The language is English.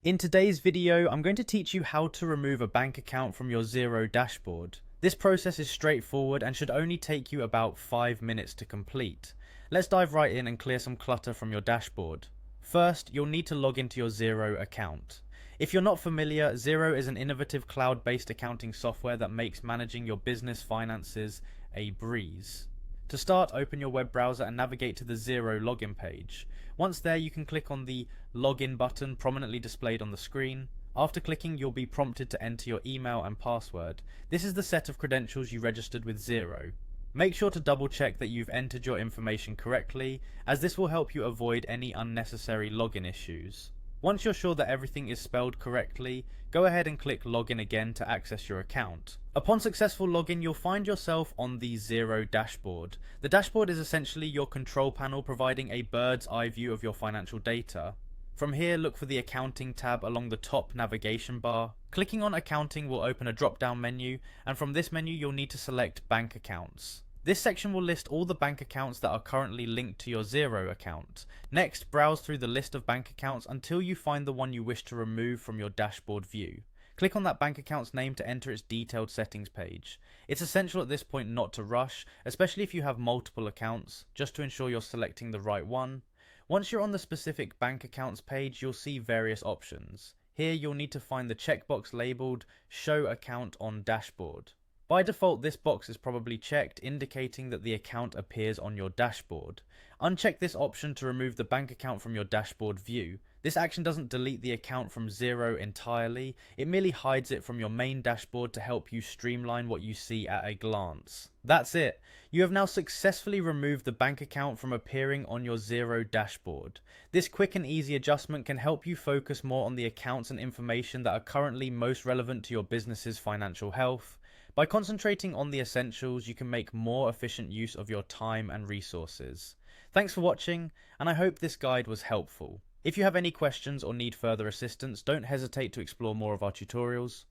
In today's video, I'm going to teach you how to remove a bank account from your Xero dashboard. This process is straightforward and should only take you about 5 minutes to complete. Let's dive right in and clear some clutter from your dashboard. First, you'll need to log into your Xero account. If you're not familiar, Xero is an innovative cloud-based accounting software that makes managing your business finances a breeze. To start, open your web browser and navigate to the Xero login page. Once there, you can click on the login button prominently displayed on the screen. After clicking, you'll be prompted to enter your email and password. This is the set of credentials you registered with Xero. Make sure to double check that you've entered your information correctly, as this will help you avoid any unnecessary login issues. Once you're sure that everything is spelled correctly, go ahead and click login again to access your account. Upon successful login, you'll find yourself on the Xero dashboard. The dashboard is essentially your control panel, providing a bird's eye view of your financial data. From here, look for the accounting tab along the top navigation bar. Clicking on accounting will open a drop-down menu, and from this menu you'll need to select bank accounts. This section will list all the bank accounts that are currently linked to your Xero account. Next, browse through the list of bank accounts until you find the one you wish to remove from your dashboard view. Click on that bank account's name to enter its detailed settings page. It's essential at this point not to rush, especially if you have multiple accounts, just to ensure you're selecting the right one. Once you're on the specific bank accounts page, you'll see various options. Here you'll need to find the checkbox labelled Show Account on Dashboard. By default, this box is probably checked, indicating that the account appears on your dashboard. Uncheck this option to remove the bank account from your dashboard view. This action doesn't delete the account from Xero entirely, it merely hides it from your main dashboard to help you streamline what you see at a glance. That's it! You have now successfully removed the bank account from appearing on your Xero dashboard. This quick and easy adjustment can help you focus more on the accounts and information that are currently most relevant to your business's financial health. By concentrating on the essentials, you can make more efficient use of your time and resources. Thanks for watching, and I hope this guide was helpful. If you have any questions or need further assistance, don't hesitate to explore more of our tutorials.